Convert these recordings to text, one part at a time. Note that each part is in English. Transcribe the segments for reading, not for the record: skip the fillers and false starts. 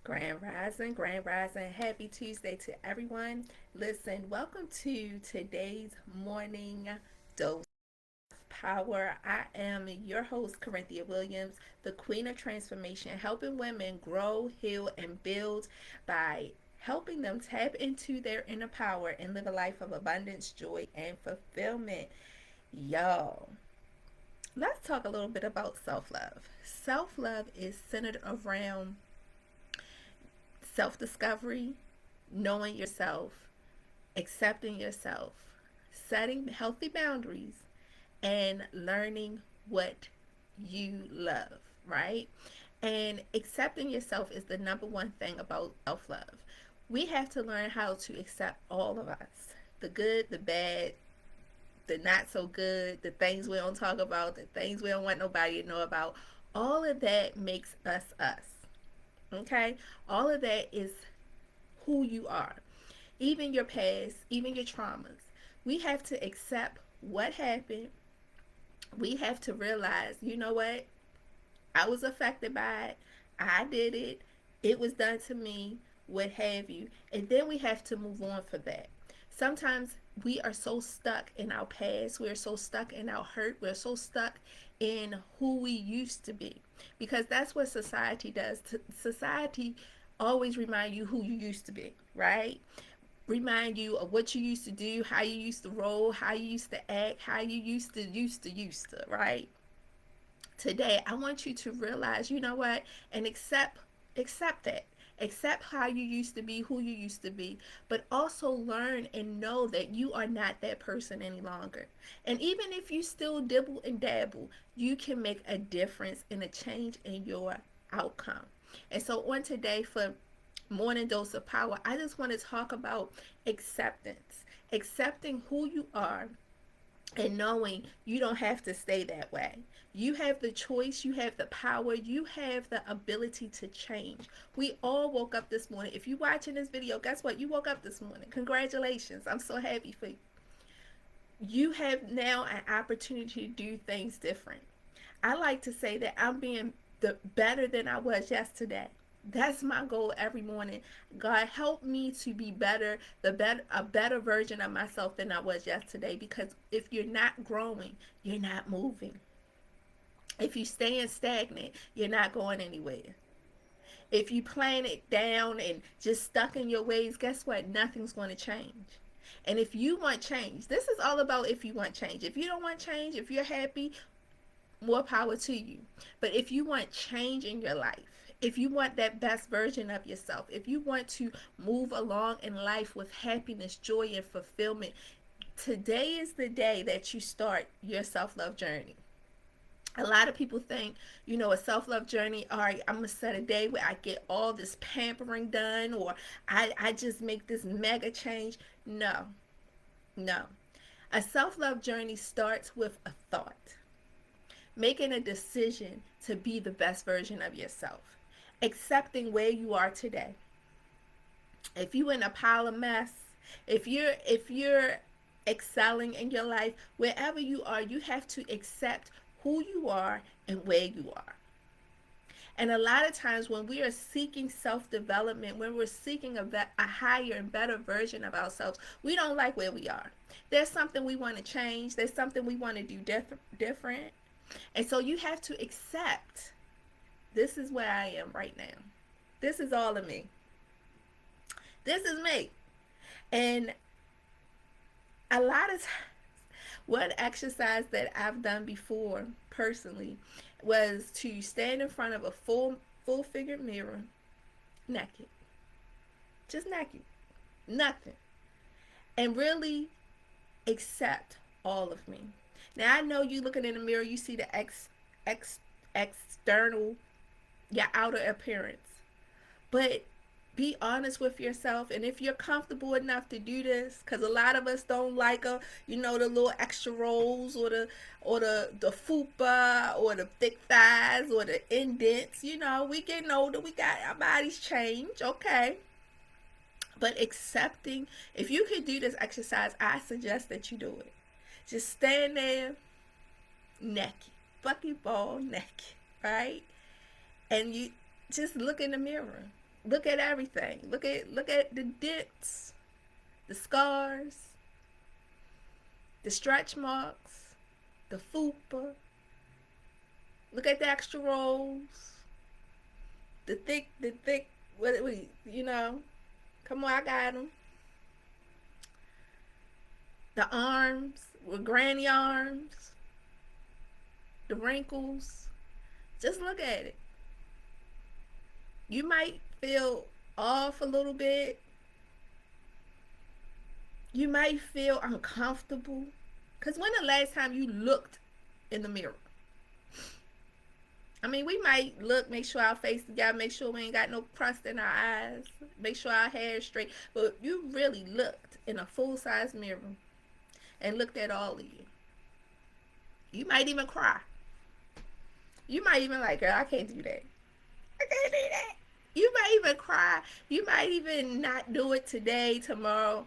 Grand Rising. Happy Tuesday to everyone. Listen, welcome to today's morning dose of power. I am your host, Corinthia Williams, the Queen of Transformation, helping women grow, heal, and build by helping them tap into their inner power and live a life of abundance, joy, and fulfillment. Y'all, let's talk a little bit about self love. Self love is centered around self discovery, knowing yourself, accepting yourself, setting healthy boundaries, and learning what you love, right? And accepting yourself is the number one thing about self love. We have to learn how to accept all of us, the good, the bad, the not so good, the things we don't talk about, the things we don't want nobody to know about. All of that makes us us. Okay? All of that is who you are, even your past, even your traumas. We have to accept what happened. We have to realize, you know what? I was affected by it. I did it. It was done to me, what have you. And then we have to move on for that. Sometimes we are so stuck in our past. We're so stuck in our hurt. We're so stuck in who we used to be. Because that's what society does. Society always remind you who you used to be, right? Remind you of what you used to do, how you used to roll, how you used to act, how you used to, right? Today, I want you to realize, you know what, and accept that. Accept how you used to be, who you used to be, but also learn and know that you are not that person any longer. And even if you still dibble and dabble, you can make a difference and a change in your outcome. And so on today for morning dose of power, I just want to talk about acceptance. Accepting who you are and knowing you don't have to stay that way. You have the choice, you have the power, you have the ability to change. We all woke up this morning. If you're watching this video, guess what? You woke up this morning. Congratulations. I'm so happy for you. You have now an opportunity to do things different. I like to say that I'm being better than I was yesterday. That's my goal every morning. God, help me to be better, a better version of myself than I was yesterday. Because if you're not growing, you're not moving. If you staying stagnant, you're not going anywhere. If you playing it down and just stuck in your ways, guess what? Nothing's going to change. And if you want change, this is all about if you want change. If you don't want change, if you're happy, more power to you. But if you want change in your life, if you want that best version of yourself, if you want to move along in life with happiness, joy, and fulfillment, today is the day that you start your self love journey. A lot of people think, a self love journey, all right, I'm going to set a day where I get all this pampering done, or I just make this mega change. No, no. A self love journey starts with a thought, making a decision to be the best version of yourself, accepting where you are today. If you're in a pile of mess, if you're excelling in your life, wherever you are, you have to accept who you are and where you are. And a lot of times when we are seeking self-development, when we're seeking a higher and better version of ourselves, we don't like where we are. There's something we want to change. There's something we want to do different. And so you have to accept, this is where I am right now. This is all of me. This is me. And a lot of times, one exercise that I've done before personally was to stand in front of a full figured mirror naked. Just naked. Nothing. And really accept all of me. Now I know you looking in the mirror, you see the external, your outer appearance. But be honest with yourself, and if you're comfortable enough to do this, because a lot of us don't like the little extra rolls, or the fupa, or the thick thighs, or the indents. We getting older, we got our bodies change, okay. But accepting, if you could do this exercise, I suggest that you do it. Just stand there naked, bucket ball naked, right? And you just look in the mirror. Look at everything. Look at the dents, the scars, the stretch marks, the fupa. Look at the extra rolls, the thick. What. Come on, I got them. The arms with granny arms, the wrinkles. Just look at it. You might feel off a little bit. You might feel uncomfortable. Because when the last time you looked in the mirror? I mean, we might look, make sure our face together, make sure we ain't got no crust in our eyes, make sure our hair is straight. But you really looked in a full-size mirror and looked at all of you. You might even cry. You might even like, girl, I can't do that. I can't do that. You might even cry. You might even not do it today, tomorrow.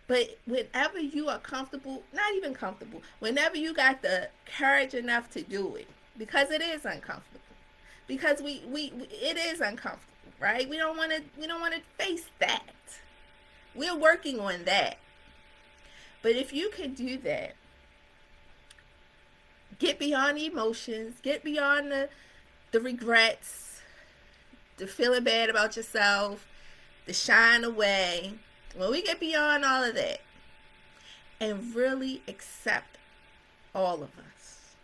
But whenever you are comfortable, not even comfortable, whenever you got the courage enough to do it, because it is uncomfortable. Because we it is uncomfortable, right? We don't want to face that. We're working on that. But if you can do that, get beyond the emotions, get beyond the regrets, the feeling bad about yourself, the shying away. When we get beyond all of that and really accept all of us,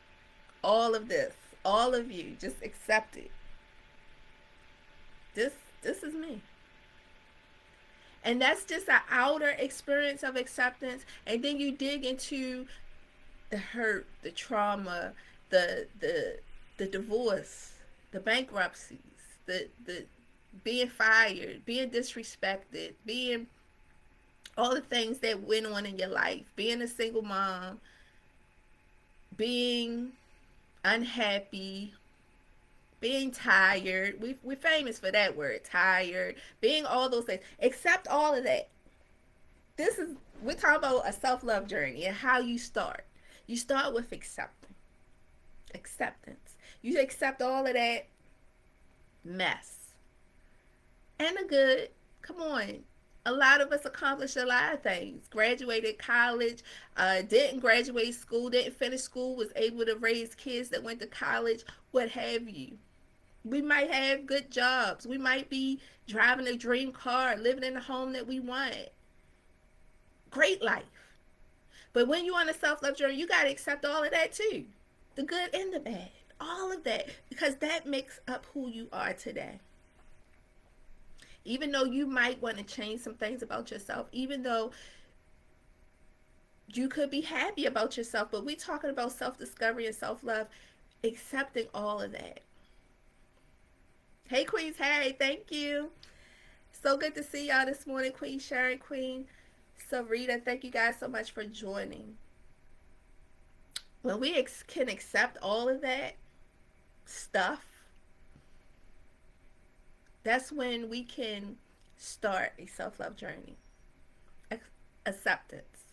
all of this, all of you, just accept it. This is me. And that's just an outer experience of acceptance. And then you dig into the hurt, the trauma, the divorce, the bankruptcies, the being fired, being disrespected, being all the things that went on in your life, being a single mom, being unhappy, being tired. We're famous for that word, tired, being all those things. Accept all of that. We're talking about a self-love journey and how you start. You start with acceptance. You accept all of that mess and the good. Come on. A lot of us accomplished a lot of things. Graduated college, didn't graduate school, didn't finish school, was able to raise kids that went to college, what have you. We might have good jobs. We might be driving a dream car, living in the home that we want. Great life. But when you're on a self-love journey, you got to accept all of that too. The good and the bad. All of that. Because that makes up who you are today. Even though you might want to change some things about yourself, even though you could be happy about yourself, but we're talking about self-discovery and self-love, accepting all of that. Hey, Queens, hey, thank you. So good to see y'all this morning, Queen Sharon, Queen Sarita. Thank you guys so much for joining. When we can accept all of that stuff, that's when we can start a self-love journey. Acceptance.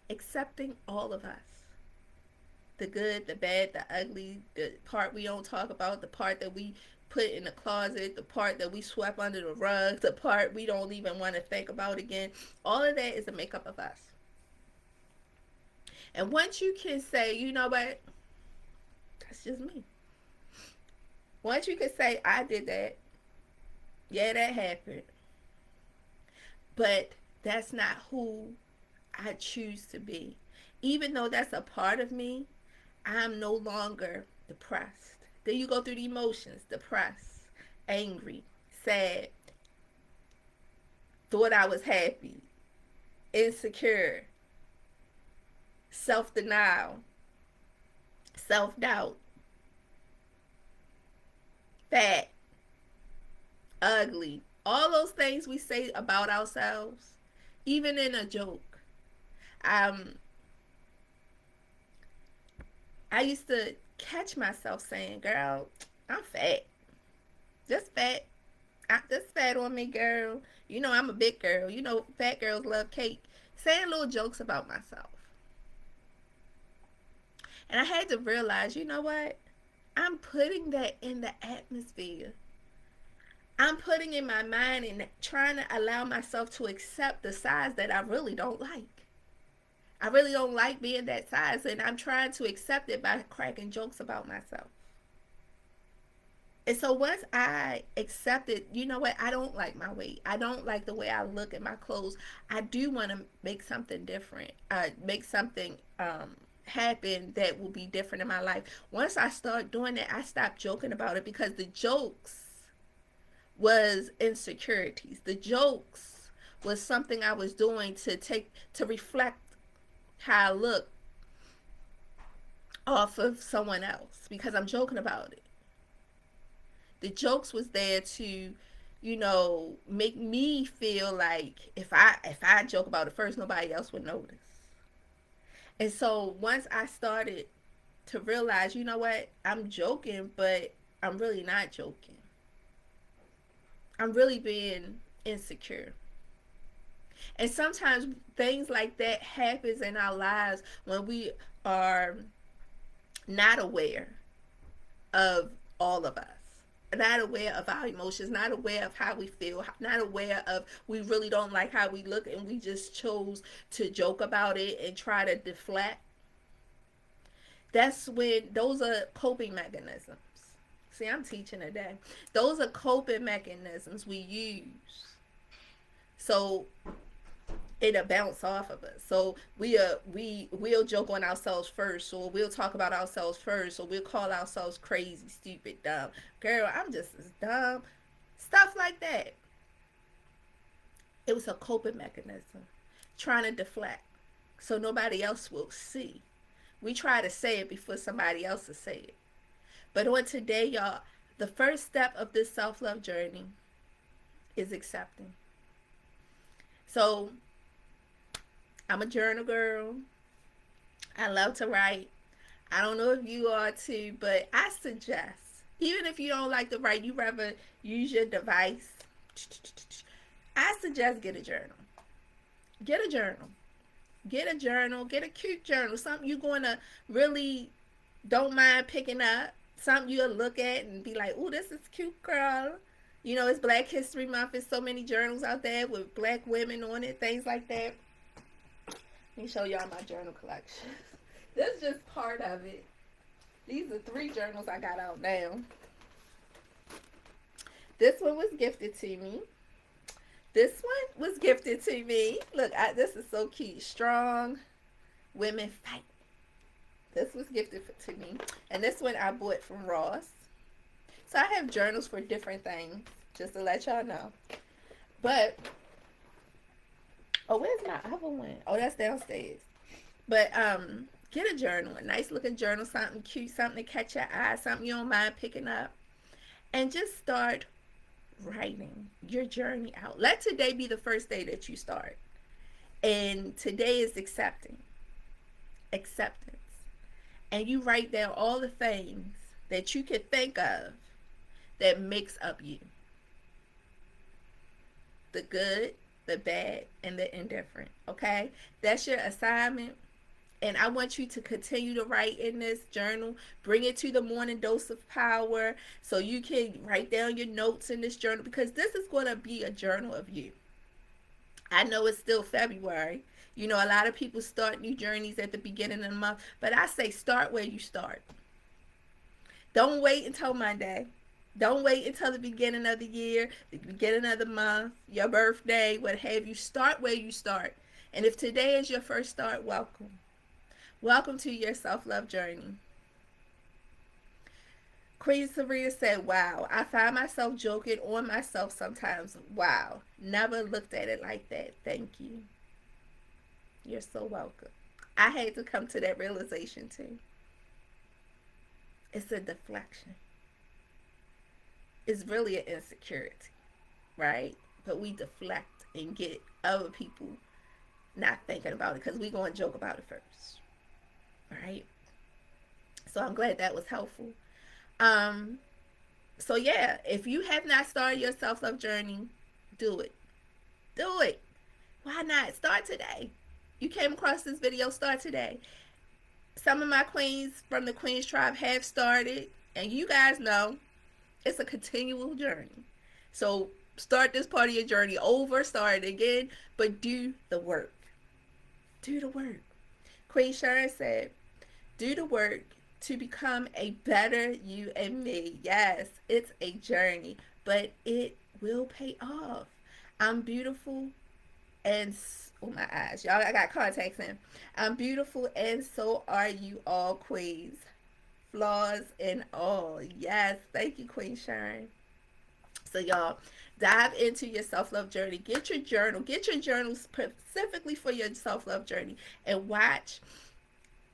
Accepting all of us. The good, the bad, the ugly, the part we don't talk about, the part that we put in the closet, the part that we swept under the rug, the part we don't even want to think about again. All of that is a makeup of us. And once you can say, you know what, that's just me. Once you can say, I did that, yeah, that happened, but that's not who I choose to be. Even though that's a part of me, I'm no longer depressed. Then you go through the emotions, depressed, angry, sad, thought I was happy, insecure, self-denial, self-doubt, fat, ugly, all those things we say about ourselves, even in a joke. I used to catch myself saying, girl, I'm fat. Just fat. Just fat on me, girl. You know I'm a big girl. You know fat girls love cake. Saying little jokes about myself. And I had to realize, you know what? I'm putting that in the atmosphere. I'm putting in my mind and trying to allow myself to accept the size that I really don't like. I really don't like being that size, and I'm trying to accept it by cracking jokes about myself. And so once I accepted, you know what, I don't like my weight. I don't like the way I look at my clothes. I do want to make something different. Make something happen that will be different in my life. Once I start doing that, I stopped joking about it because the jokes was insecurities. The jokes was something I was doing to reflect how I look off of someone else because I'm joking about it. The jokes was there to, make me feel like if I joke about it first, nobody else would notice. And so once I started to realize, you know what, I'm joking, but I'm really not joking. I'm really being insecure. And sometimes things like that happens in our lives when we are not aware of all of us, not aware of our emotions, not aware of how we feel, not aware of we really don't like how we look and we just chose to joke about it and try to deflect. That's when those are coping mechanisms. See, I'm teaching today. Those are coping mechanisms we use. So it'll bounce off of us. So we'll joke on ourselves first, or we'll talk about ourselves first, or we'll call ourselves crazy, stupid, dumb. Girl, I'm just as dumb. Stuff like that. It was a coping mechanism, trying to deflect, so nobody else will see. We try to say it before somebody else will say it. But on today, y'all, the first step of this self-love journey is accepting. So I'm a journal girl. I love to write. I don't know if you are too, but I suggest, even if you don't like to write, you rather use your device, I suggest get a journal. Get a journal. Get a journal. Get a cute journal. Something you're going to really don't mind picking up. Something you'll look at and be like, ooh, this is cute, girl. It's Black History Month. There's so many journals out there with black women on it, things like that. Let me show y'all my journal collection. This is just part of it. These are 3 journals I got out now. This one was gifted to me. This one was gifted to me. Look, this is so cute. Strong Women Fight. This was gifted to me. And this one I bought from Ross. So I have journals for different things, just to let y'all know. But, where's my other one? Oh, that's downstairs. But, get a journal, a nice looking journal, something cute, something to catch your eye, something you don't mind picking up. And just start writing your journey out. Let today be the first day that you start. And today is acceptance. And you write down all the things that you could think of that makes up you. The good, the bad, and the indifferent. Okay? That's your assignment. And I want you to continue to write in this journal. Bring it to the morning dose of power so you can write down your notes in this journal, because this is going to be a journal of you. I know it's still February. A lot of people start new journeys at the beginning of the month, but I say start where you start. Don't wait until Monday. Don't wait until the beginning of the year, the beginning of the month, your birthday, what have you. Start where you start. And if today is your first start, welcome. Welcome to your self-love journey. Queen Sabrina said, wow, I find myself joking on myself sometimes. Wow, never looked at it like that. Thank you. You're so welcome. I had to come to that realization too. It's a deflection. It's really an insecurity, right? But we deflect and get other people not thinking about it because we're going to joke about it first. Right? So I'm glad that was helpful. So yeah, if you have not started your self-love journey, do it. Do it. Why not? Start today. You came across this video, start today. Some of my queens from the Queens Tribe have started, and you guys know it's a continual journey. So start this part of your journey over, start it again, but do the work. Do the work. Queen Sharon said, do the work to become a better you and me. Yes, it's a journey, but it will pay off. I'm beautiful and oh my eyes, y'all, I got contacts in. I'm beautiful and so are you all, queens. Flaws and all. Yes, thank you, Queen Sharon. So y'all, dive into your self-love journey. Get your journal. Get your journal specifically for your self-love journey, and watch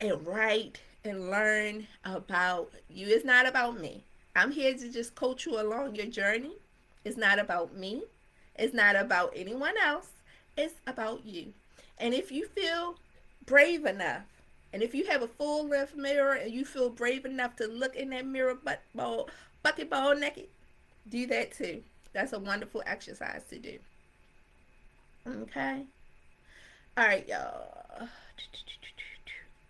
and write and learn about you. It's not about me. I'm here to just coach you along your journey. It's not about me. It's not about anyone else. It's about you. And if you feel brave enough, and if you have a full length mirror and you feel brave enough to look in that mirror bucket ball naked, do that too. That's a wonderful exercise to do. Okay. All right, y'all.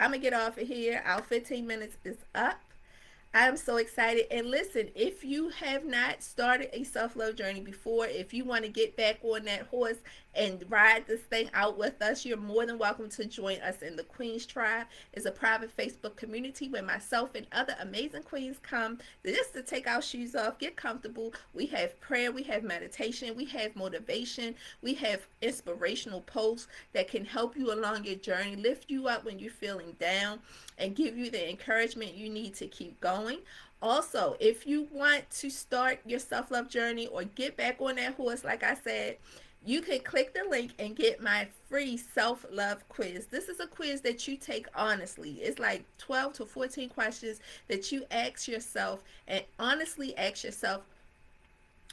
I'm gonna get off of here. Our 15 minutes is up. I'm so excited. And listen, if you have not started a self love journey before, if you want to get back on that horse and ride this thing out with us, you're more than welcome to join us in the Queens Tribe. It's a private Facebook community where myself and other amazing queens come just to take our shoes off, get comfortable. We have prayer, we have meditation, we have motivation, we have inspirational posts that can help you along your journey, lift you up when you're feeling down, and give you the encouragement you need to keep going. Also, if you want to start your self love journey or get back on that horse, like I said, you can click the link and get my free self love quiz. This is a quiz that you take honestly. It's like 12 to 14 questions that you ask yourself, and honestly ask yourself,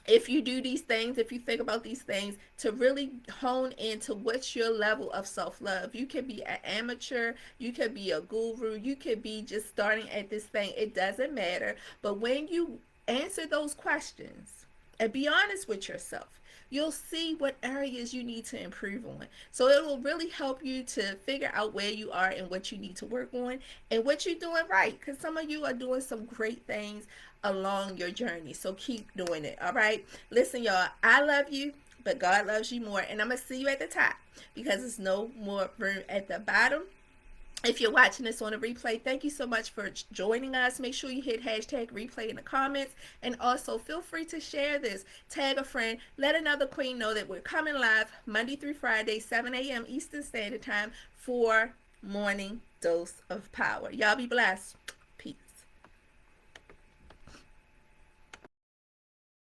if you do these things, if you think about these things, to really hone into what's your level of self-love. You could be an amateur, you could be a guru, you could be just starting at this thing. It doesn't matter. But when you answer those questions and be honest with yourself, you'll see what areas you need to improve on. So it will really help you to figure out where you are and what you need to work on and what you're doing right. Because some of you are doing some great things along your journey. So keep doing it. All right. Listen, y'all, I love you, but God loves you more. And I'm going to see you at the top because there's no more room at the bottom. If you're watching this on a replay, thank you so much for joining us. Make sure you hit hashtag replay in the comments. And also feel free to share this. Tag a friend. Let another queen know that we're coming live Monday through Friday, 7 a.m. Eastern Standard Time for Morning Dose of Power. Y'all be blessed.